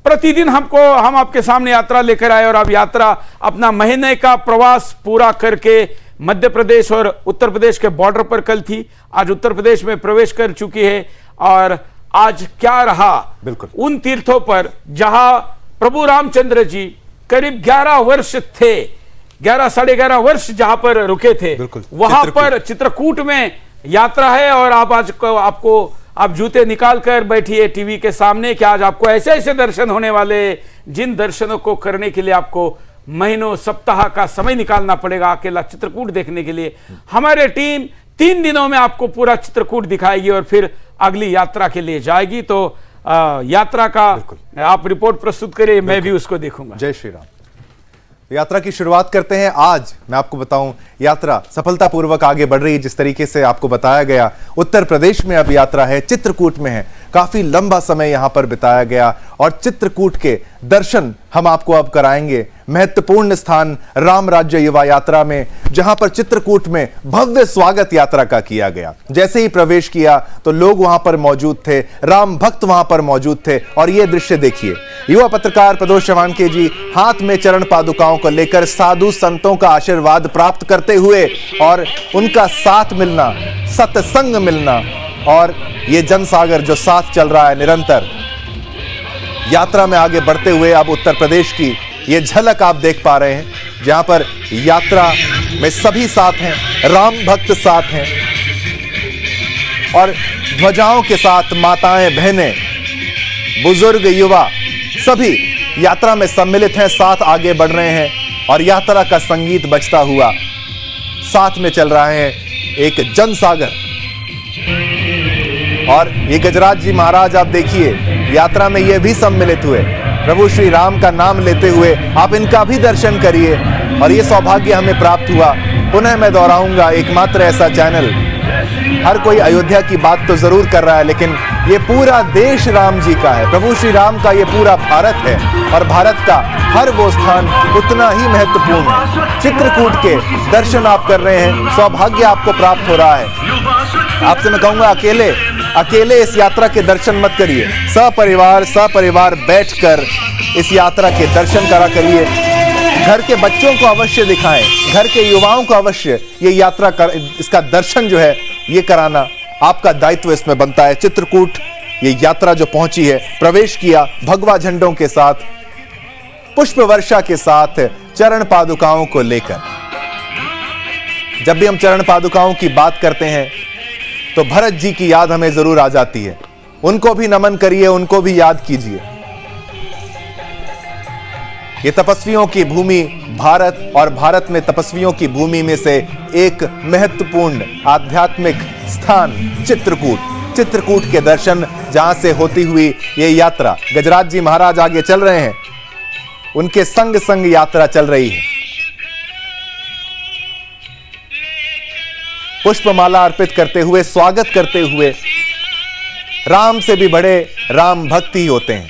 प्रतिदिन हम आपके सामने यात्रा लेकर आए, और अब यात्रा अपना महीने का प्रवास पूरा करके मध्य प्रदेश और उत्तर प्रदेश के बॉर्डर पर कल थी, आज उत्तर प्रदेश में प्रवेश कर चुकी है। और आज क्या रहा बिल्कुल उन तीर्थों पर जहां प्रभु रामचंद्र जी करीब 11 वर्ष थे, 11 साढ़े 11 वर्ष जहां पर रुके थे, वहां पर चित्रकूट में यात्रा है। और आप जूते निकाल कर बैठिए टीवी के सामने कि आज आपको ऐसे ऐसे दर्शन होने वाले, जिन दर्शनों को करने के लिए आपको महीनों सप्ताह का समय निकालना पड़ेगा अकेला चित्रकूट देखने के लिए। हमारे टीम 3 दिनों में आपको पूरा चित्रकूट दिखाएगी और फिर अगली यात्रा के लिए जाएगी। तो यात्रा का आप रिपोर्ट प्रस्तुत करिए, मैं भी उसको देखूंगा। जय श्री राम। यात्रा की शुरुआत करते हैं। आज मैं आपको बताऊं, यात्रा सफलतापूर्वक आगे बढ़ रही है। जिस तरीके से आपको बताया गया, उत्तर प्रदेश में अब यात्रा है, चित्रकूट में है। काफी लंबा समय यहां पर बिताया गया और चित्रकूट के दर्शन हम आपको अब कराएंगे। महत्वपूर्ण स्थान राम राज्य युवा यात्रा में, जहां पर चित्रकूट में भव्य स्वागत यात्रा का किया गया। जैसे ही प्रवेश किया तो लोग वहां पर मौजूद थे, राम भक्त वहां पर मौजूद थे। और ये दृश्य देखिए, युवा पत्रकार प्रदोष चवानके जी हाथ में चरण पादुकाओं को लेकर साधु संतों का आशीर्वाद प्राप्त करते हुए और उनका साथ मिलना, सत्संग मिलना और ये जनसागर जो साथ चल रहा है निरंतर, यात्रा में आगे बढ़ते हुए अब उत्तर प्रदेश की ये झलक आप देख पा रहे हैं, जहां पर यात्रा में सभी साथ हैं, राम भक्त साथ हैं और ध्वजाओं के साथ माताएं, बहनें, बुजुर्ग, युवा सभी यात्रा में सम्मिलित हैं, साथ आगे बढ़ रहे हैं। और यात्रा का संगीत बजता हुआ साथ में चल रहा है एक जनसागर। और ये गजराज जी महाराज आप देखिए, यात्रा में ये भी सम्मिलित हुए, प्रभु श्री राम का नाम लेते हुए आप इनका भी दर्शन करिए। और ये सौभाग्य हमें प्राप्त हुआ। पुनः मैं दोहराऊंगा, एकमात्र ऐसा चैनल, हर कोई अयोध्या की बात तो जरूर कर रहा है, लेकिन ये पूरा देश राम जी का है, प्रभु श्री राम का ये पूरा भारत है। और भारत का हर वो स्थान उतना ही महत्वपूर्ण है। चित्रकूट के दर्शन आप कर रहे हैं, सौभाग्य आपको प्राप्त हो रहा है। आपसे मैं कहूंगा, अकेले इस यात्रा के दर्शन मत करिए, सपरिवार बैठकर इस यात्रा के दर्शन करा करिए। घर के बच्चों को अवश्य दिखाएं, घर के युवाओं को अवश्य ये यात्रा इसका दर्शन जो है ये कराना आपका दायित्व इसमें बनता है। चित्रकूट ये यात्रा जो पहुंची है, प्रवेश किया भगवा झंडों के साथ, पुष्प वर्षा के साथ, चरण पादुकाओं को लेकर। जब भी हम चरण पादुकाओं की बात करते हैं तो भरत जी की याद हमें जरूर आ जाती है। उनको भी नमन करिए, उनको भी याद कीजिए। ये तपस्वियों की भूमि भारत, और भारत में तपस्वियों की भूमि में से एक महत्वपूर्ण आध्यात्मिक स्थान चित्रकूट के दर्शन, जहां से होती हुई ये यात्रा, गजराज जी महाराज आगे चल रहे हैं, उनके संग संग यात्रा चल रही है। पुष्पमाला अर्पित करते हुए, स्वागत करते हुए। राम से भी बड़े राम भक्त ही होते हैं।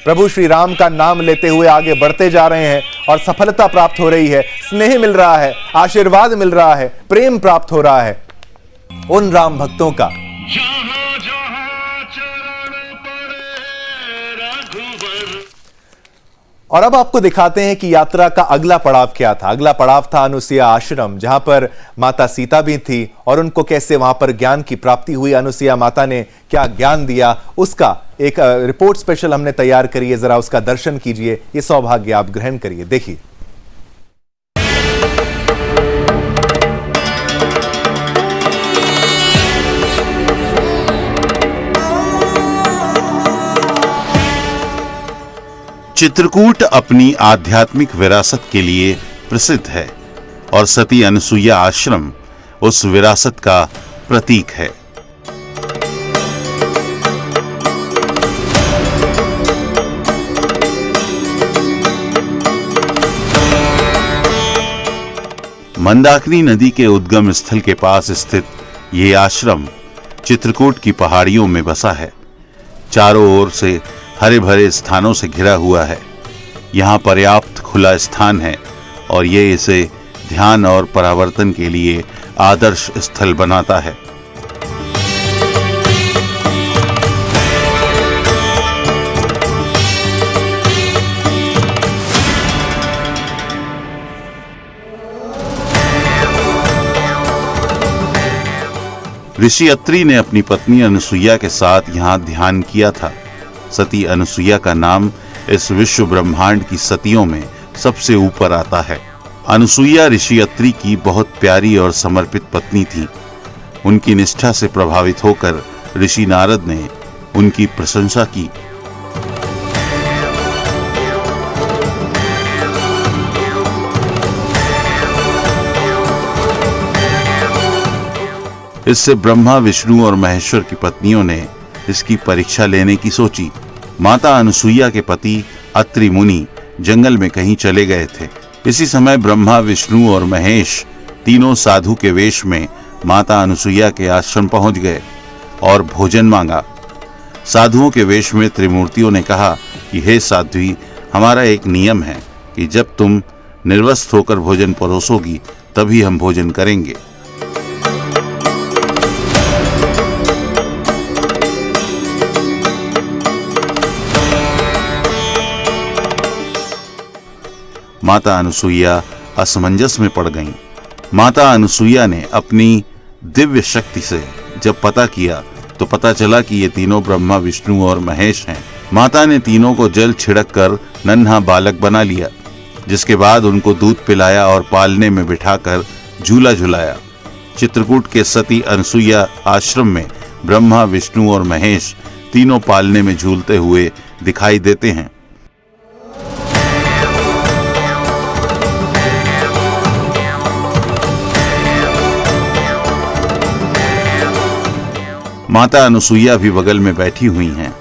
प्रभु श्री राम का नाम लेते हुए आगे बढ़ते जा रहे हैं और सफलता प्राप्त हो रही है, स्नेह मिल रहा है, आशीर्वाद मिल रहा है, प्रेम प्राप्त हो रहा है उन राम भक्तों का। और अब आपको दिखाते हैं कि यात्रा का अगला पड़ाव क्या था। अगला पड़ाव था अनुसुईया आश्रम, जहां पर माता सीता भी थी और उनको कैसे वहां पर ज्ञान की प्राप्ति हुई, अनुसुईया माता ने क्या ज्ञान दिया, उसका एक रिपोर्ट स्पेशल हमने तैयार करी है। जरा उसका दर्शन कीजिए, ये सौभाग्य आप ग्रहण करिए, देखिए। चित्रकूट अपनी आध्यात्मिक विरासत के लिए प्रसिद्ध है और सती अनुसुईया आश्रम उस विरासत का प्रतीक है। मंदाकिनी नदी के उद्गम स्थल के पास स्थित ये आश्रम चित्रकूट की पहाड़ियों में बसा है। चारों ओर से हरे भरे स्थानों से घिरा हुआ है। यहाँ पर्याप्त खुला स्थान है और ये इसे ध्यान और परावर्तन के लिए आदर्श स्थल बनाता है। ऋषि अत्रि ने अपनी पत्नी अनुसुईया के साथ यहाँ ध्यान किया था। सती अनुसुईया का नाम इस विश्व ब्रह्मांड की सतियों में सबसे ऊपर आता है। अनुसुईया ऋषि अत्रि की बहुत प्यारी और समर्पित पत्नी थी। उनकी निष्ठा से प्रभावित होकर ऋषि नारद ने उनकी प्रशंसा की। इससे ब्रह्मा, विष्णु और महेश्वर की पत्नियों ने इसकी परीक्षा लेने की सोची। माता अनुसुईया के पति अत्रि मुनि जंगल में कहीं चले गए थे। इसी समय ब्रह्मा, विष्णु और महेश तीनों साधु के वेश में माता अनुसुईया के आश्रम पहुंच गए और भोजन मांगा। साधुओं के वेश में त्रिमूर्तियों ने कहा कि हे साध्वी, हमारा एक नियम है कि जब तुम निर्वस्त्र होकर भोजन परोसोगी तभी हम भोजन करेंगे। माता अनुसुईया असमंजस में पड़ गईं। माता अनुसुईया ने अपनी दिव्य शक्ति से जब पता किया तो पता चला कि ये तीनों ब्रह्मा, विष्णु और महेश हैं। माता ने तीनों को जल छिड़क कर नन्हा बालक बना लिया, जिसके बाद उनको दूध पिलाया और पालने में बिठाकर झूला झुलाया। चित्रकूट के सती अनुसुईया आश्रम में ब्रह्मा, विष्णु और महेश तीनों पालने में झूलते हुए दिखाई देते हैं। माता अनुसुईया भी बगल में बैठी हुई हैं।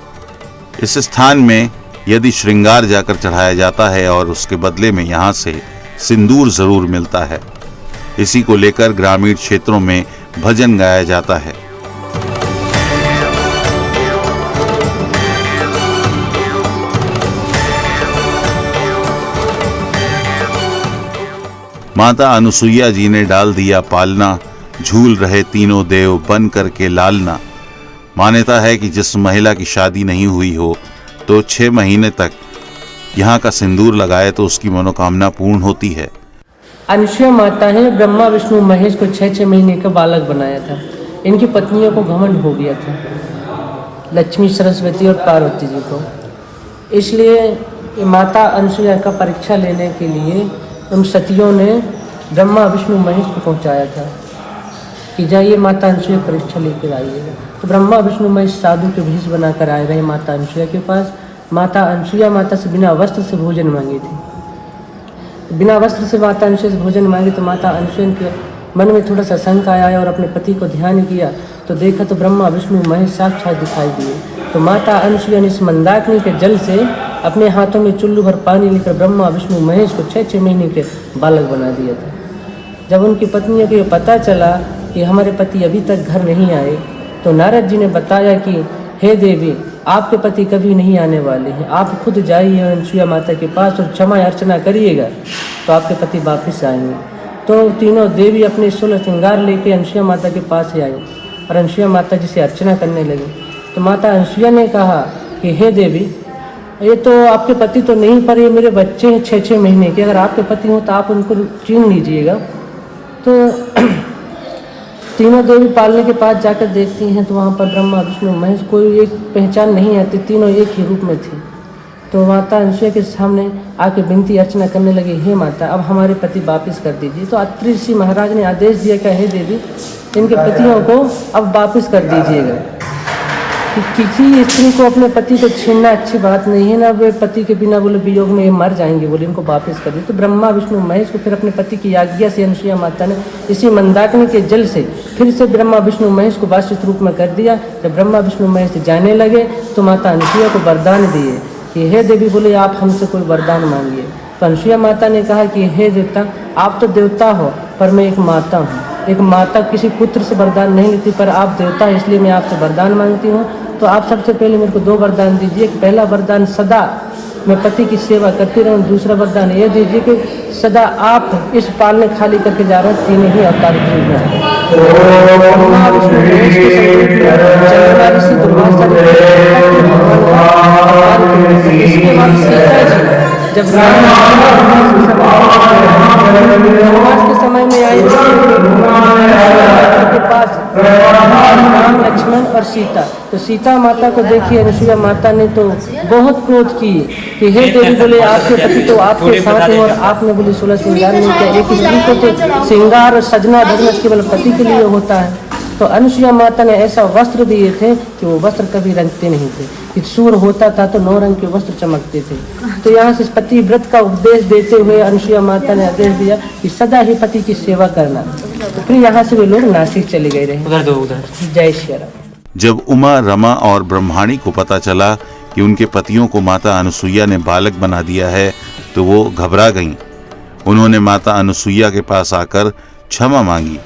इस स्थान में यदि श्रृंगार जाकर चढ़ाया जाता है और उसके बदले में यहाँ से सिंदूर जरूर मिलता है। इसी को लेकर ग्रामीण क्षेत्रों में भजन गाया जाता है। माता अनुसुईया जी ने डाल दिया पालना, झूल रहे तीनों देव बन करके लालना। मान्यता है कि जिस महिला की शादी नहीं हुई हो तो 6 महीने तक यहाँ का सिंदूर लगाए तो उसकी मनोकामना पूर्ण होती है। अनुसुईया माता ने ब्रह्मा, विष्णु, महेश को 6 महीने का बालक बनाया था। इनकी पत्नियों को घमंड हो गया था, लक्ष्मी, सरस्वती और पार्वती जी को। इसलिए माता अनुसुईया का परीक्षा लेने के लिए उन सतियों ने ब्रह्मा, विष्णु, महेश को पहुँचाया था कि जाइए माता अनुसुईया परीक्षा लेकर आइएगा। तो ब्रह्मा, विष्णु, महेश साधु के भेष बनाकर आए रहे माता अनुसुईया के पास। माता अनुसुईया माता से बिना वस्त्र से भोजन मांगी थी। बिना वस्त्र से माता अनुसुईया से भोजन मांगी तो माता अनुसुईया के मन में थोड़ा सा शंका आया और अपने पति को ध्यान किया तो देखा तो ब्रह्मा, विष्णु, महेश साक्षात दिखाई दिए। तो माता अनुसुईया ने इस मंदाकिनी के जल से अपने हाथों में चुल्लू भर पानी लेकर ब्रह्मा, विष्णु, महेश को 6 महीने के बालक बना दिया था। जब उनकी पत्नियों को पता चला कि हमारे पति अभी तक घर नहीं आए तो नारद जी ने बताया कि हे देवी, आपके पति कभी नहीं आने वाले हैं, आप खुद जाइए अनुसुईया माता के पास और क्षमा अर्चना करिएगा तो आपके पति वापस आएंगे। तो तीनों देवी अपने 16 श्रृंगार लेके अनुसुईया माता के पास ही आई और अनुसुईया माता जी से अर्चना करने लगी। तो माता अनुसुईया ने कहा कि हे देवी, ये तो आपके पति तो नहीं पर ये मेरे बच्चे हैं 6 महीने के, अगर आपके पति हो तो आप उनको चीन लीजिएगा। तो तीनों देवी पालने के पास जाकर देखती हैं तो वहाँ पर ब्रह्मा, विष्णु, महेश कोई एक पहचान नहीं आती, तीनों एक ही रूप में थे। तो माता अनुसुईया के सामने आके विनती अर्चना करने लगे, हे माता, अब हमारे पति वापस कर दीजिए। तो अत्रि ऋषि महाराज ने आदेश दिया कि हे देवी, इनके पतियों को अब वापस कर दीजिएगा। कि किसी स्त्री को अपने पति को छीनना अच्छी बात नहीं है ना, वे पति के बिना बोले वियोग में ये मर जाएंगे, बोले इनको वापस कर दिए। तो ब्रह्मा, विष्णु, महेश को फिर अपने पति की आज्ञा से अनुसुईया माता ने इसी मंदाकिनी के जल से फिर से ब्रह्मा, विष्णु, महेश को वास्तविक रूप में कर दिया। जब ब्रह्मा, विष्णु, महेश जाने लगे तो माता अनुसुईया को वरदान दिए कि हे देवी, बोले आप हमसे कोई वरदान मांगिए। तो अनुसुईया माता ने कहा कि हे देवता, आप तो देवता हो पर मैं एक माता हूँ। एक माता किसी पुत्र से वरदान नहीं लेती, पर आप देवता है इसलिए मैं आपसे वरदान मांगती हूँ। तो आप सबसे पहले मेरे को 2 वरदान दीजिए। पहला वरदान, सदा मैं पति की सेवा करती रहूँ। दूसरा वरदान ये दीजिए कि सदा आप इस पालने खाली करके जा रहे हैं 3 ही अवतार में। ब्रह्मा, विष्णु, महेश के संकल्प में चंद्रमारी से दुर्वासा ने इसके बाद सीता जी जब वनवास के समय समय में आई थी के पास राम, लक्ष्मण और सीता। तो सीता माता को देखी अनुसुईया माता ने तो बहुत क्रोध की कि हे देवी, बोले आपके पति तो आपके साथ हैं और आपने बोले 16 श्रृंगार नहीं किया। एक स्त्री को तो श्रृंगार और सजना धजना केवल पति के लिए होता है। तो अनुसुईया माता ने ऐसा वस्त्र दिए थे कि वो वस्त्र कभी रंगते नहीं थे, कि सूर होता था तो 9 रंग के वस्त्र चमकते थे। तो यहाँ से पति व्रत का उपदेश देते हुए अनुसुईया माता ने आदेश दिया कि सदा ही पति की सेवा करना। तो फिर यहाँ से वे लोग नासिक चले गए रहे। उधर जय श्री राम। जब उमा, रमा और ब्रह्माणी को पता चला कि उनके पतियों को माता अनुसुईया ने बालक बना दिया है तो वो घबरा गईं। उन्होंने माता अनुसुईया के पास आकर क्षमा मांगी।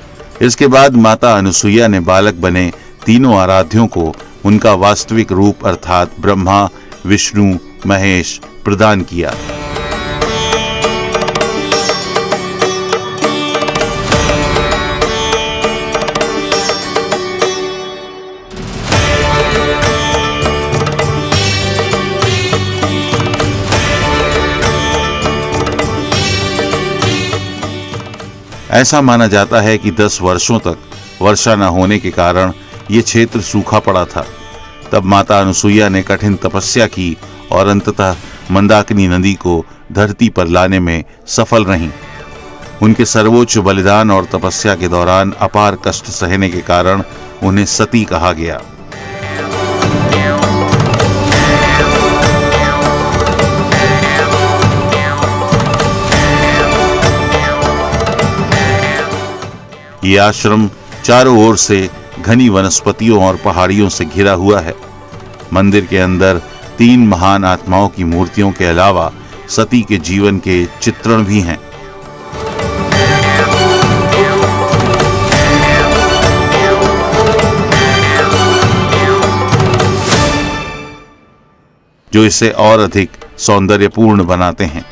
इसके बाद माता अनुसुईया ने बालक बने तीनों आराध्यों को उनका वास्तविक रूप अर्थात ब्रह्मा, विष्णु, महेश प्रदान किया। ऐसा माना जाता है कि 10 वर्षों तक वर्षा न होने के कारण ये क्षेत्र सूखा पड़ा था। तब माता अनुसुईया ने कठिन तपस्या की और अंततः मंदाकिनी नदी को धरती पर लाने में सफल रहीं। उनके सर्वोच्च बलिदान और तपस्या के दौरान अपार कष्ट सहने के कारण उन्हें सती कहा गया। ये आश्रम चारों ओर से घनी वनस्पतियों और पहाड़ियों से घिरा हुआ है। मंदिर के अंदर 3 महान आत्माओं की मूर्तियों के अलावा सती के जीवन के चित्रण भी हैं। जो इसे और अधिक सौंदर्यपूर्ण बनाते हैं।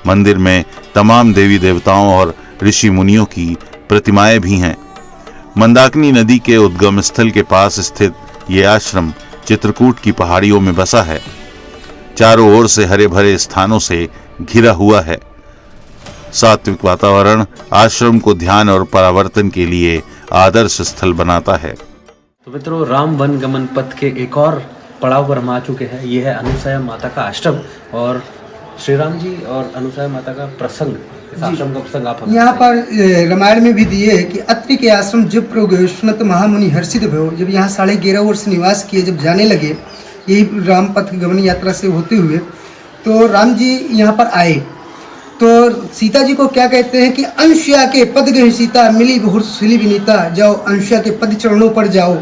मंदिर में तमाम देवी देवताओं और ऋषि मुनियों की प्रतिमाएं भी हैं। मंदाकिनी नदी के उद्गम स्थल के पास स्थित ये आश्रम चित्रकूट की पहाड़ियों में बसा है। चारों ओर से हरे भरे स्थानों से घिरा हुआ है। सात्विक वातावरण आश्रम को ध्यान और परावर्तन के लिए आदर्श स्थल बनाता है। तो मित्रों, राम वन गमन पथ के एक और पड़ाव पर हम आ चुके हैं। ये है अनुसुईया माता का आश्रम और श्री राम जी और अनुसुईया माता का प्रसंग। इस आश्रम का प्रसंग आप यहाँ पर रामायण में भी दिए है कि अत्रि के आश्रम जब प्रगोष्णत महामुनि हर्षित भयो, जब यहाँ 11.5 वर्ष निवास किए, जब जाने लगे यही राम पथ गमन यात्रा से होते हुए, तो राम जी यहाँ पर आए तो सीता जी को क्या कहते हैं कि अनुसुईया के पद गहि सीता, मिली बहुत सुली विनीता, जाओ अनुसुईया के पद चरणों पर जाओ,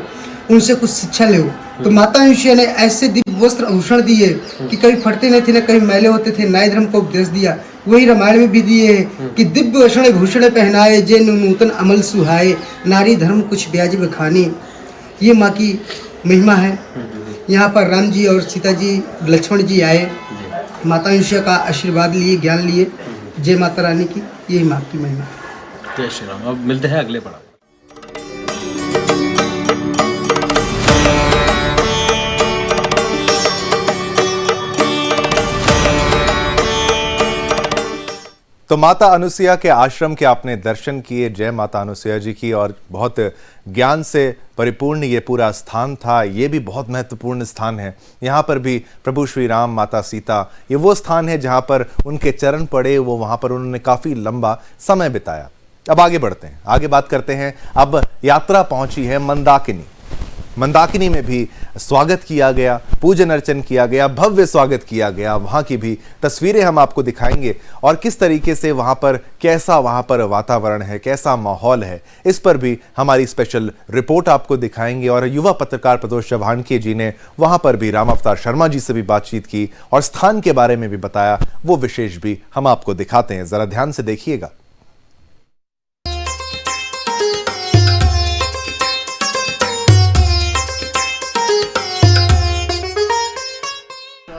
उनसे कुछ शिक्षा लो। तो माता अनुसुईया ने ऐसे दिव्य वस्त्र आभूषण दिए कि कभी फटते नहीं थे, न कभी मैले होते थे, न्याय धर्म को उपदेश दिया। वही रामायण में भी दिए है कि दिव्य वस्त्र भूषण पहनाए, जे नूतन अमल सुहाए, नारी धर्म कुछ ब्याज बखानी। ये माँ की महिमा है। यहाँ पर राम जी और सीता जी, लक्ष्मण जी आए, माता अनुसुईया का आशीर्वाद लिए, ज्ञान लिए। जय माता रानी की, यही माँ की महिमा है। जय श्री राम। अब मिलते हैं अगले पड़ाव। तो माता अनुसुईया के आश्रम के आपने दर्शन किए। जय माता अनुसुईया जी की। और बहुत ज्ञान से परिपूर्ण ये पूरा स्थान था। ये भी बहुत महत्वपूर्ण स्थान है। यहाँ पर भी प्रभु श्री राम, माता सीता, ये वो स्थान है जहाँ पर उनके चरण पड़े, वो वहाँ पर उन्होंने काफ़ी लंबा समय बिताया। अब आगे बढ़ते हैं, आगे बात करते हैं। अब यात्रा पहुंची है मंदाकिनी। मंदाकिनी में भी स्वागत किया गया, पूजन अर्चन किया गया, भव्य स्वागत किया गया। वहाँ की भी तस्वीरें हम आपको दिखाएंगे और किस तरीके से वहाँ पर, कैसा वहाँ पर वातावरण है, कैसा माहौल है, इस पर भी हमारी स्पेशल रिपोर्ट आपको दिखाएंगे। और युवा पत्रकार प्रदोष चौहानके जी ने वहाँ पर भी राम अवतार शर्मा जी से भी बातचीत की और स्थान के बारे में भी बताया। वो विशेष भी हम आपको दिखाते हैं, जरा ध्यान से देखिएगा।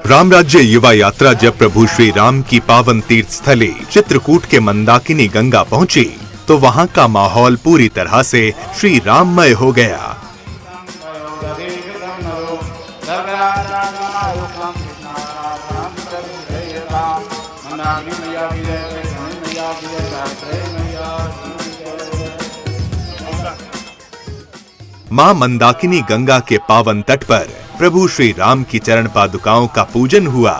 राम राज्य युवा यात्रा जब प्रभु श्री राम की पावन तीर्थ स्थली चित्रकूट के मंदाकिनी गंगा पहुंची तो वहां का माहौल पूरी तरह से श्री राममय हो गया। मां मंदाकिनी गंगा के पावन तट पर प्रभु श्री राम की चरण पादुकाओं का पूजन हुआ।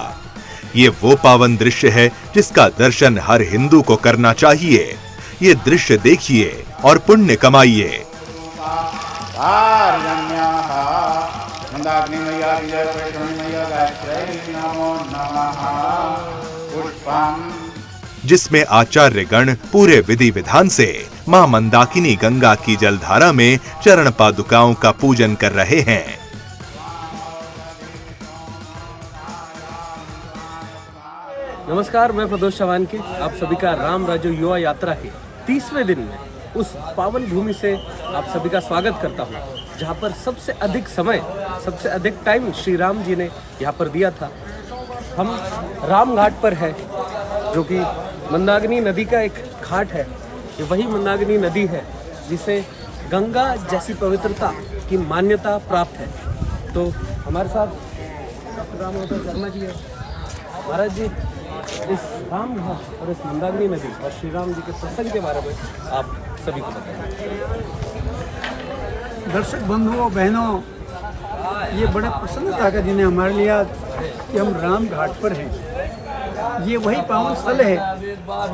ये वो पावन दृश्य है जिसका दर्शन हर हिंदू को करना चाहिए। ये दृश्य देखिए और पुण्य कमाइए। जिसमें आचार्य गण पूरे विधि विधान से मां मंदाकिनी गंगा की जलधारा में चरण पादुकाओं का पूजन कर रहे हैं। नमस्कार, मैं प्रदोष चौहान के आप सभी का राम राज्य युवा यात्रा के 30वें दिन में उस पावन भूमि से आप सभी का स्वागत करता हूँ, जहाँ पर सबसे अधिक समय, सबसे अधिक टाइम श्री राम जी ने यहाँ पर दिया था। हम राम घाट पर है, जो कि मंदाकिनी नदी का एक घाट है। ये वही मंदाकिनी नदी है जिसे गंगा जैसी पवित्रता की मान्यता प्राप्त है। तो हमारे साथ डॉक्टर राम शर्मा जी है। महाराज जी, इस राम घाट और इस मंदाकिनी नदी और श्री राम जी के प्रसंग के बारे में आप सभी को बताएं। दर्शक बंधुओं बहनों, ये बड़ा प्रसन्नता का दिन है हमारे लिए कि हम राम घाट पर हैं। ये वही पावन स्थल है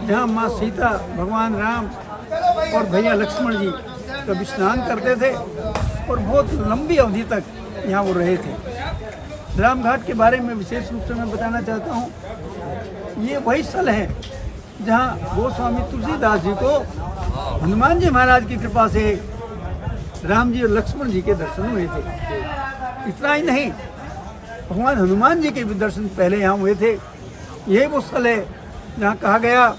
जहाँ माँ सीता, भगवान राम और भैया लक्ष्मण जी कभी स्नान करते थे और बहुत लंबी अवधि तक यहाँ वो रहे थे। राम घाट के बारे में विशेष रूप से मैं बताना चाहता हूँ। ये वही स्थल है जहाँ गोस्वामी तुलसीदास जी को हनुमान जी महाराज की कृपा से राम जी और लक्ष्मण जी के दर्शन हुए थे। इतना ही नहीं, भगवान हनुमान जी के भी दर्शन पहले यहाँ हुए थे। यही वो स्थल है जहाँ कहा गया,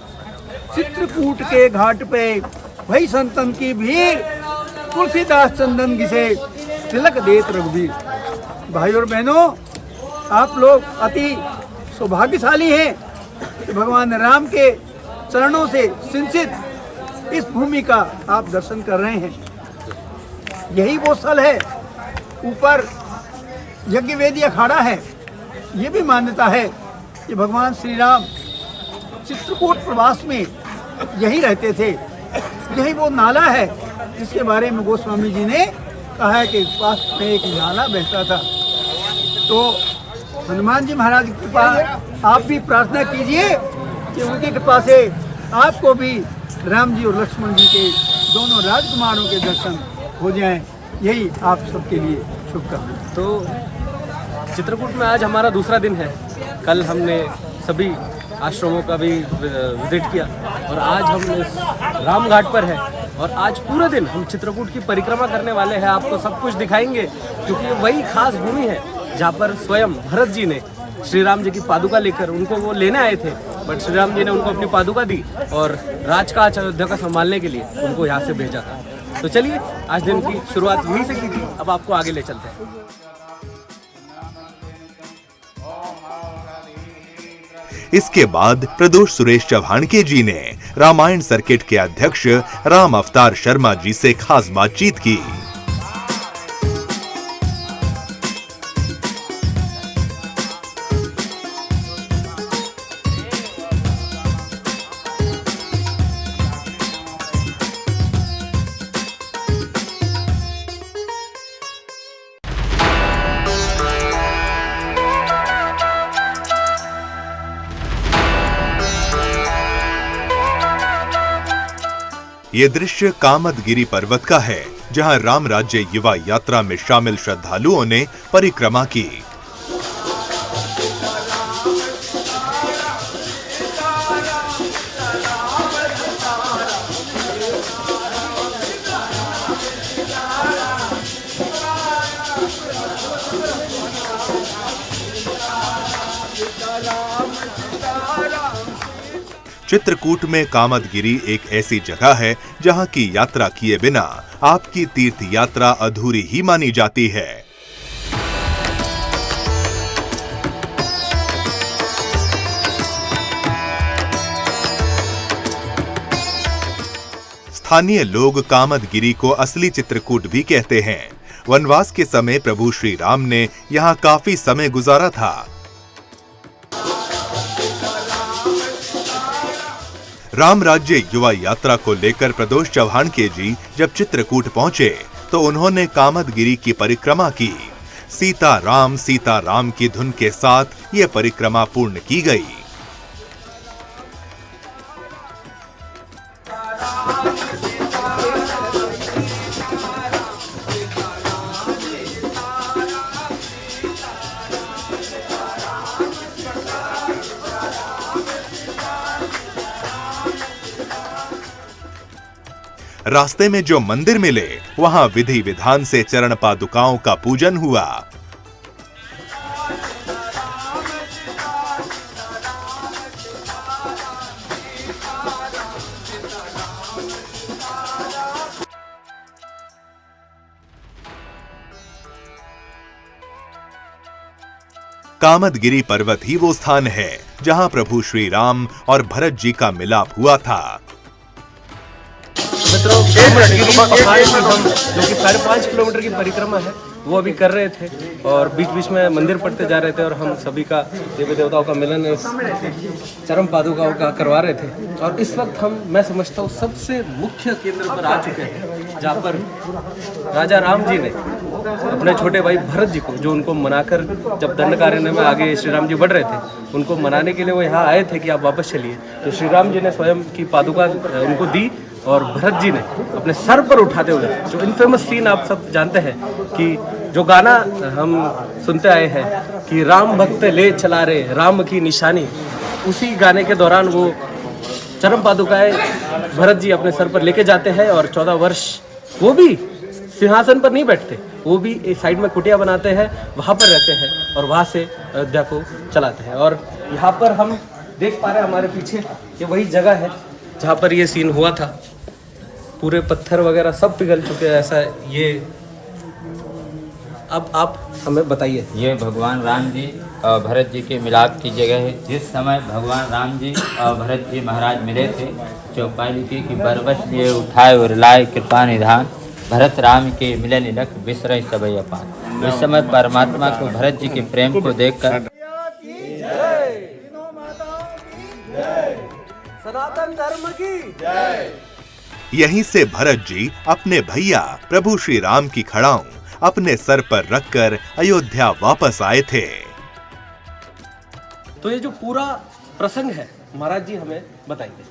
चित्रकूट के घाट पे वही संतन की भीड़, तुलसीदास चंदन घिसे तिलक देत रघुबीर। भाई और बहनों, आप लोग अति सौभाग्यशाली हैं कि भगवान राम के चरणों से सिंचित इस भूमि का आप दर्शन कर रहे हैं। यही वो स्थल है। ऊपर यज्ञ वेदी अखाड़ा है। ये भी मान्यता है कि भगवान श्री राम चित्रकूट प्रवास में यही रहते थे। यही वो नाला है जिसके बारे में गोस्वामी जी ने कहा है कि पास में एक नाला बहता था। तो हनुमान जी महाराज की कृपा आप भी प्रार्थना कीजिए कि उनकी कृपा से आपको भी राम जी और लक्ष्मण जी के दोनों राजकुमारों के दर्शन हो जाएं। यही आप सबके लिए शुभकामनाएं। तो चित्रकूट में आज हमारा दूसरा दिन है। कल हमने सभी आश्रमों का भी विजिट किया और आज हम इस राम घाट पर हैं और आज पूरे दिन हम चित्रकूट की परिक्रमा करने वाले हैं। आपको सब कुछ दिखाएंगे क्योंकि वही खास भूमि है जहाँ पर स्वयं भरत जी ने श्री राम जी की पादुका लेकर उनको वो लेने आए थे, बट श्री राम जी ने उनको अपनी पादुका दी और राजकाज अयोध्या का संभालने के लिए उनको यहाँ से भेजा था। तो चलिए, आज दिन की शुरुआत यहीं से की थी, अब आपको आगे ले चलते हैं। इसके बाद प्रदोष सुरेश चौहानके जी ने रामायण सर्किट के अध्यक्ष राम अवतार शर्मा जी से खास बातचीत की। ये दृश्य कामदगिरी पर्वत का है, जहां राम राज्य युवा यात्रा में शामिल श्रद्धालुओं ने परिक्रमा की। चित्रकूट में कामदगिरी एक ऐसी जगह है जहां की यात्रा किए बिना आपकी तीर्थ यात्रा अधूरी ही मानी जाती है। स्थानीय लोग कामदगिरी को असली चित्रकूट भी कहते हैं। वनवास के समय प्रभु श्री राम ने यहाँ काफी समय गुजारा था। राम राज्य युवा यात्रा को लेकर प्रदोष चौहानके जी जब चित्रकूट पहुंचे तो उन्होंने कामदगिरी की परिक्रमा की। सीता राम की धुन के साथ ये परिक्रमा पूर्ण की गई। रास्ते में जो मंदिर मिले वहां विधि विधान से चरण पादुकाओं का पूजन हुआ। कामदगिरी पर्वत ही वो स्थान है जहां प्रभु श्री राम और भरत जी का मिलाप हुआ था। मित्रों, पहाड़ में हम जो कि 5.5 किलोमीटर की परिक्रमा है वो अभी कर रहे थे और बीच बीच में मंदिर पढ़ते जा रहे थे और हम सभी का देवी देवताओं का मिलन इस चरम पादुकाओं का करवा रहे थे। और इस वक्त मैं समझता हूँ सबसे मुख्य केंद्र पर आ चुके हैं, जहाँ पर राजा राम जी ने अपने छोटे भाई भरत जी को, जो उनको मनाकर जब दंडकारण्य में आगे श्री राम जी बढ़ रहे थे, उनको मनाने के लिए वो यहाँ आए थे कि आप वापस चलिए। तो श्री राम जी ने स्वयं की पादुका उनको दी और भरत जी ने अपने सर पर उठाते हुए, जो इनफेमस सीन आप सब जानते हैं कि जो गाना हम सुनते आए हैं कि राम भक्त ले चला रे राम की निशानी, उसी गाने के दौरान वो चरम पादुकाएं भरत जी अपने सर पर लेके जाते हैं और 14 वर्ष वो भी सिंहासन पर नहीं बैठते, वो भी साइड में कुटिया बनाते हैं, वहाँ पर रहते हैं और वहाँ से अयोध्या को चलाते हैं। और यहाँ पर हम देख पा रहे हैं हमारे पीछे ये वही जगह है जहाँ पर ये सीन हुआ था। पूरे पत्थर वगैरह सब पिघल चुके हैं, ऐसा ये। अब आप हमें बताइए। ये भगवान राम जी और भरत जी के मिलाप की जगह है। जिस समय भगवान राम जी और भरत जी महाराज मिले थे, चौपाई लिखी कि बरबस लिए उठाए और लाए कृपा निधान, भरत राम के मिलन लख बिसरई सबई अपान। उस समय परमात्मा को भरत जी के प्रेम को देखकर सनातन धर्म की जय। यहीं से भरत जी अपने भैया प्रभु श्री राम की खड़ाऊं अपने सर पर रखकर अयोध्या वापस आए थे। तो ये जो पूरा प्रसंग है महाराज जी हमें बताइए।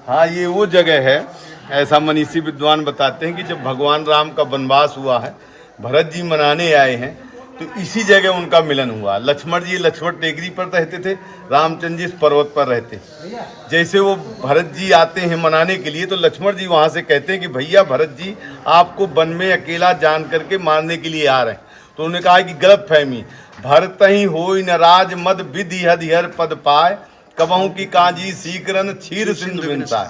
हाँ, ये वो जगह है, ऐसा मनीषी विद्वान बताते हैं कि जब भगवान राम का वनवास हुआ है, भरत जी मनाने आए हैं, तो इसी जगह उनका मिलन हुआ। लक्ष्मण जी लक्ष्मण टेकरी पर रहते थे, रामचंद्र जी इस पर्वत पर रहते। जैसे वो भरत जी आते हैं मनाने के लिए, तो लक्ष्मण जी वहाँ से कहते हैं कि भैया भरत जी आपको वन में अकेला जान करके मारने के लिए आ रहे हैं। तो उन्होंने कहा कि गलत फहमी, भरत ही होई न राज मद विधि हदिहर पद पाए, कबहू की काजी सीकरन क्षीर सिंधु बिनसाए।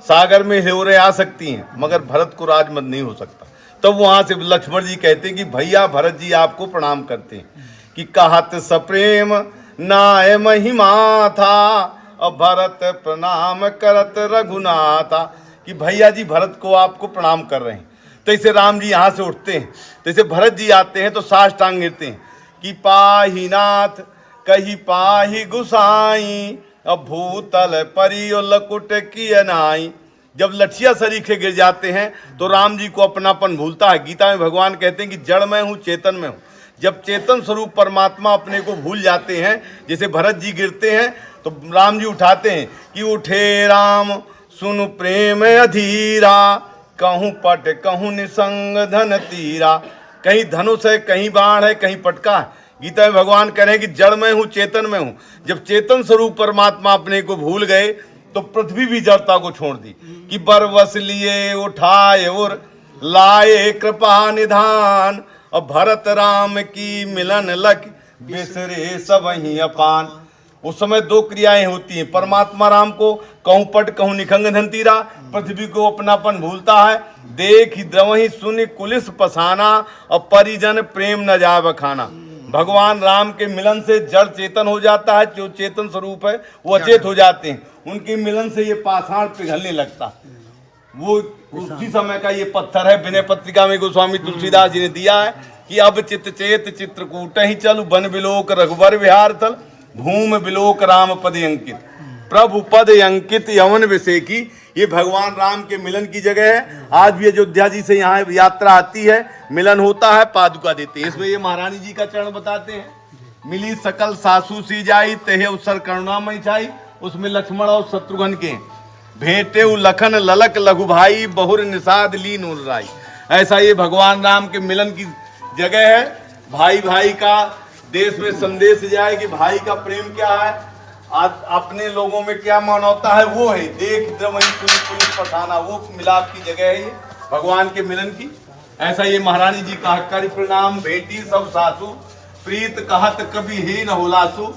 सागर में हेवरें आ सकती हैं मगर भरत को राजमद नहीं हो सकता। तब वहाँ से लक्ष्मण जी कहते कि भैया भरत जी आपको प्रणाम करते हैं कि कहत सप्रेम नाय महिमा था, और भरत प्रणाम करत रघुनाथा, कि भैया जी भरत को आपको प्रणाम कर रहे हैं। तो इसे राम जी यहाँ से उठते हैं, तो इसे भरत जी आते हैं तो साष्टांग गिरते हैं कि पाही नाथ कही पाही गुसाई, अब भूतल परियो लकुट की अनाई। जब लठिया सरीखे गिर जाते हैं तो राम जी को अपनापन भूलता है। गीता में भगवान कहते हैं कि जड़ में हूँ चेतन में हूँ। जब चेतन स्वरूप परमात्मा अपने को भूल जाते हैं, जैसे भरत जी गिरते हैं तो राम जी उठाते हैं कि उठे राम सुन प्रेम अधीरा, कहूँ पट कहूँ निसंग धन तीरा। कहीं धनुष है, कहीं बाण है, कहीं पटका है। गीता में भगवान कह रहे हैं कि जड़ में हूँ चेतन में हूँ। जब चेतन स्वरूप परमात्मा अपने को भूल गए तो पृथ्वी भी जड़ता को छोड़ दी कि बरवस लिए उठाए और लाए कृपा निधान, और भरत राम की मिलन लख बिसरे सब ही अपान। उस समय दो क्रियाएं होती हैं, परमात्मा राम को कहूँ पट कहूँ निखंग धनतीरा, पृथ्वी को अपनापन भूलता है। देख द्रवही सुनि कुलिस पसाना, और परिजन प्रेम न जाए बखाना। भगवान राम के मिलन से जड़ चेतन हो जाता है, जो चेतन स्वरूप है वो अचेत हो जाते हैं। उनके मिलन से ये पाषाण पिघलने लगता। वो उसी समय का ये पत्थर है। विनय पत्रिका में गोस्वामी तुलसीदास जी ने दिया है कि अब चित चेत चित्रकूट ही चलु, वन बिलोक रघुबर विहार तल, भूम बिलोक राम पद अंकित। प्रभु पद अंकित यवन विषय की, ये भगवान राम के मिलन की जगह है। आज भी अयोध्या जी से यहाँ यात्रा आती है, मिलन होता है, पादुका देते हैं। इसमें ये महारानी जी का चरण बताते हैं। मिली सकल सासू सी जाई, तेहे अवसर करुणामय छाई। उसमें लक्ष्मण और शत्रुघ्न के भेंटे लखन ललक लघु भाई, बहुर निषाद लीन उर्राई। ऐसा ये भगवान राम के मिलन की जगह है। भाई भाई का देश में संदेश जाए कि भाई का प्रेम क्या है, अपने लोगों में क्या मानवता है, वो है देख द्रवही पुलिस पठाना, वो मिलाप की जगह है ये भगवान के मिलन की। ऐसा ये महारानी जी का करि प्रणाम भेटी सब सासू, प्रीत कहत कभी ही न होलासु।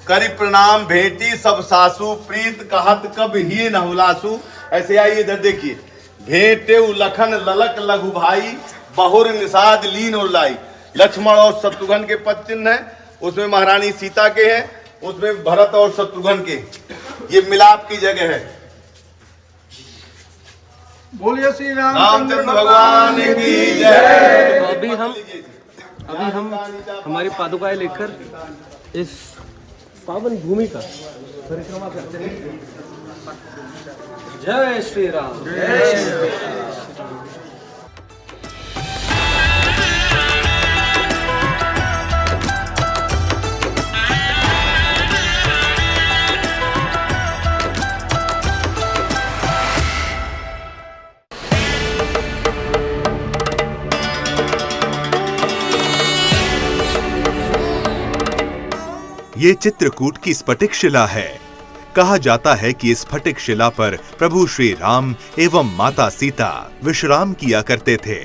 करि प्रणाम भेटी सब सासू, प्रीत कहत कभी ही न होलासु। ऐसे आइए इधर देखिए, भेटे लखन ललक लघु भाई, बहुर निषाद लीन उर्लाई। लक्ष्मण और शत्रुघ्न के पद चिन्ह है, उसमें महारानी सीता के हैं, उसमें भरत और शत्रुघ्न के। ये मिलाप की जगह है। बोलिए श्री रामचंद्र भगवान की जय। तो अभी हम हमारी पादुकाएं लेकर इस पावन भूमि का परिक्रमा करते हैं। जय श्री राम। ये चित्रकूट की स्फटिक शिला है। कहा जाता है कि इस स्फटिक शिला पर प्रभु श्री राम एवं माता सीता विश्राम किया करते थे।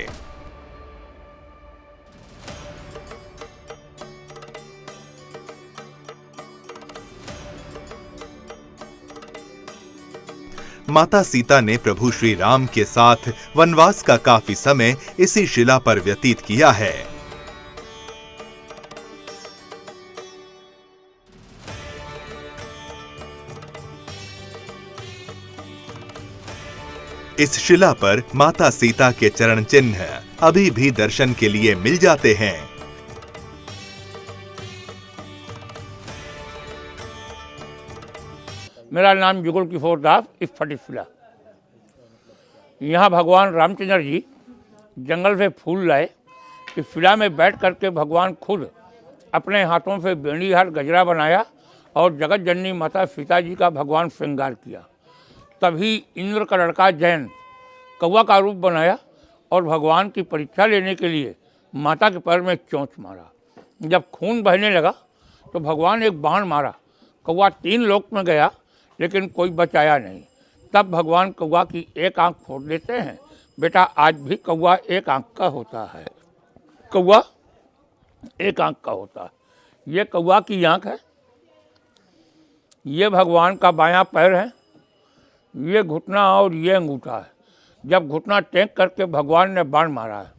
माता सीता ने प्रभु श्री राम के साथ वनवास का काफी समय इसी शिला पर व्यतीत किया है। इस शिला पर माता सीता के चरण चिन्ह अभी भी दर्शन के लिए मिल जाते हैं। मेरा नाम जुगल किशोर दास, स्फटिक शिला। यहाँ भगवान रामचंद्र जी जंगल से फूल लाए। इस शिला में बैठ करके भगवान खुद अपने हाथों से बेड़ी हार गजरा बनाया और जगत जननी माता सीता जी का भगवान श्रृंगार किया। तभी इंद्र का लड़का जयंत कौवा का रूप बनाया और भगवान की परीक्षा लेने के लिए माता के पैर में चोंच मारा। जब खून बहने लगा तो भगवान एक बाण मारा। कौवा 3 लोक में गया लेकिन कोई बचाया नहीं। तब भगवान कौवा की एक आंख फोड़ देते हैं। बेटा, आज भी कौवा एक आंख का होता है। कौवा एक आंख का होता है। ये कौवा की आंख है, ये भगवान का बायां पैर है, ये घुटना और ये अंगूठा है। जब घुटना टेक करके भगवान ने बाण मारा है।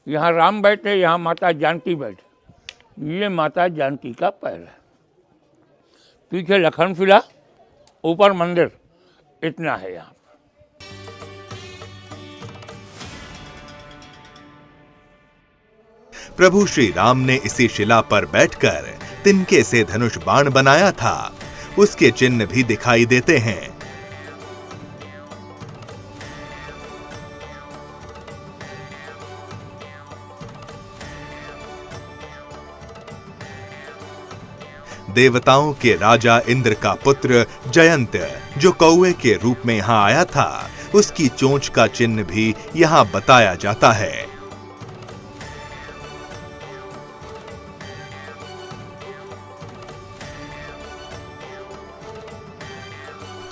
यहाँ राम बैठे, यहाँ माता जानकी बैठे। ये माता जानकी का पैर है। पीछे लखन शिला, ऊपर मंदिर, इतना है यहाँ। प्रभु श्री राम ने इसी शिला पर बैठकर तिनके से धनुष बाण बनाया था। उसके चिन्ह भी दिखाई देते हैं। देवताओं के राजा इंद्र का पुत्र जयंत, जो कौवे के रूप में यहाँ आया था, उसकी चोंच का चिन्ह भी यहाँ बताया जाता है।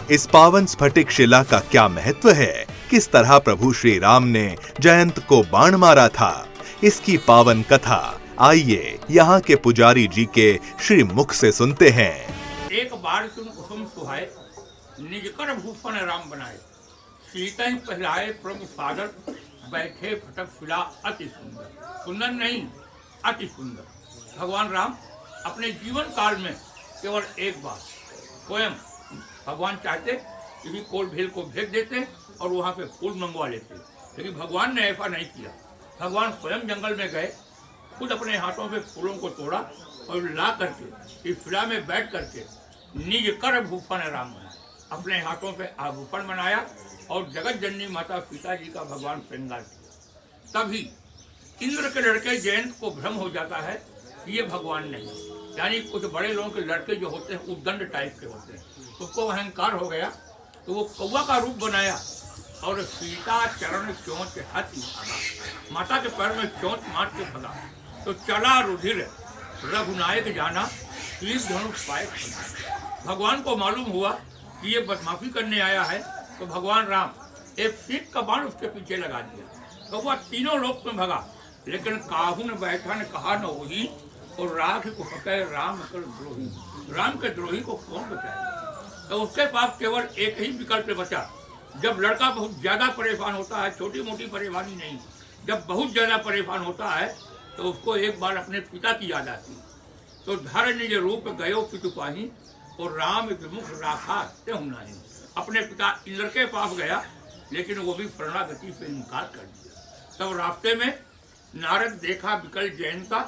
इस पावन स्फटिक शिला का क्या महत्व है? किस तरह प्रभु श्री राम ने जयंत को बाण मारा था? इसकी पावन कथा आइए यहाँ के पुजारी जी के श्री मुख से सुनते हैं। एक बार तुम कुसुम सुहाए, निज कर भूषण राम बनाए। सीता ही पहलाए प्रभु सादर, बैठे फटक शिला अति सुंदर। सुंदर नहीं, अति सुंदर। भगवान राम अपने जीवन काल में केवल एक बार स्वयं भगवान चाहते किसी कोल भेल को भेज देते और वहाँ पे फूल मंगवा लेते, लेकिन भगवान ने ऐसा नहीं किया। भगवान स्वयं जंगल में गए, खुद अपने हाथों से फूलों को तोड़ा और ला करके इस शिला में बैठ करके निज कर भूषण राम बनाया, अपने हाथों पे आभूषण बनाया और जगत जननी माता सीता जी का भगवान श्रृंगार किया। तभी इंद्र के लड़के जयंत को भ्रम हो जाता है कि ये भगवान नहीं, यानी कुछ बड़े लोगों के लड़के जो होते हैं उद्दंड टाइप के होते हैं, उसको अहंकार हो गया तो वो कौवा का रूप बनाया और सीता चरण चोंच हाथी भागा, माता के पैर में चोंच मार के भगा तो चला रुधिर रघुनायक जाना तीर धनुष पाए खड़ा। भगवान को मालूम हुआ कि ये बदमाशी करने आया है तो भगवान राम एक सीख का बाण उसके पीछे लगा दिया तो वह तीनों लोक में भगा, लेकिन काहू ने बैठा ने कहा न वही और राख को पकड़े राम कर द्रोही, राम के द्रोही को कौन बचाएगा। तो उसके पास केवल एक ही विकल्प बचा, जब लड़का बहुत ज्यादा परेशान होता है, छोटी मोटी परेशानी नहीं, जब बहुत ज्यादा परेशान होता है तो उसको एक बार अपने पिता की याद आती है। तो धर निज रूप गयो पितु पाही और राम विमुख राखा त्यहु नाही, अपने पिता इंद्र के पास गया लेकिन वो भी शरणागति से इनकार कर दिया। तब रास्ते में नारद देखा विकल जयंता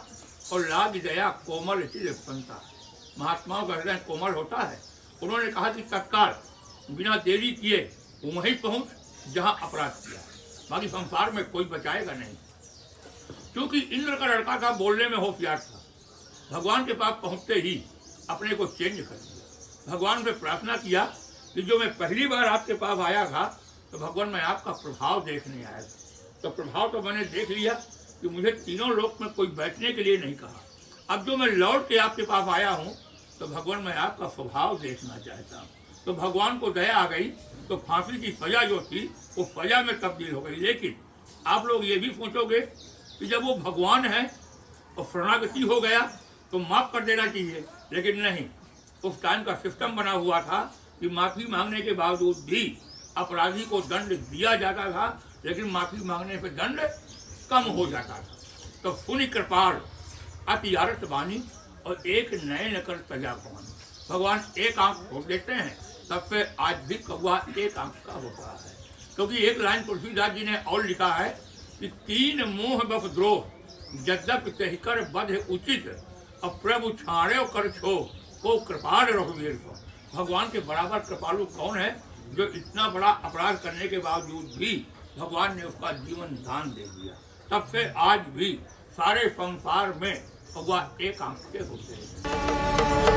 और लाग दया कोमल पंता, महात्माओं का हृदय कोमल होता है। उन्होंने कहा कि तत्काल बिना देरी किए वहीं पहुंच जहां अपराध किया, बाकी संसार में कोई बचाएगा नहीं। क्योंकि इंद्र का लड़का था, बोलने में होशियार था, भगवान के पास पहुंचते ही अपने को चेंज कर दिया। भगवान से प्रार्थना किया कि जो मैं पहली बार आपके पास आया था तो भगवान मैं आपका प्रभाव देखने आया था, तो प्रभाव तो मैंने देख लिया कि मुझे तीनों लोक में कोई बैठने के लिए नहीं कहा। अब जो मैं लौट के आपके पास आया हूँ तो भगवान मैं आपका स्वभाव देखना चाहता हूँ। तो भगवान को दया आ गई तो फांसी की सजा जो थी वो सजा में तब्दील हो गई। लेकिन आप लोग ये भी सोचोगे कि जब वो भगवान है और शरणागति हो गया तो माफ़ कर देना चाहिए, लेकिन नहीं, उस टाइम का सिस्टम बना हुआ था कि माफ़ी मांगने के बावजूद भी अपराधी को दंड दिया जाता था, लेकिन माफ़ी मांगने पे दंड कम हो जाता था। तो सुनि कृपाल अति आरत बानी और एक नयन कर सजा पानी, भगवान एक आंख खोल देते हैं, तब से आज भी कौवा एक आंख का होता है। क्योंकि एक लाइन तुलसीदास जी ने और लिखा है कि तीन मोह बफ द्रोह यद्यपि तहिकर बध उचित, अब प्रभु छाड़े कर छो को कृपाल रघुवीर को। भगवान के बराबर कृपालु कौन है जो इतना बड़ा अपराध करने के बावजूद भी भगवान ने उसका जीवन दान दे दिया। तब से आज भी सारे संसार में कौवा एक आंख के होते हैं।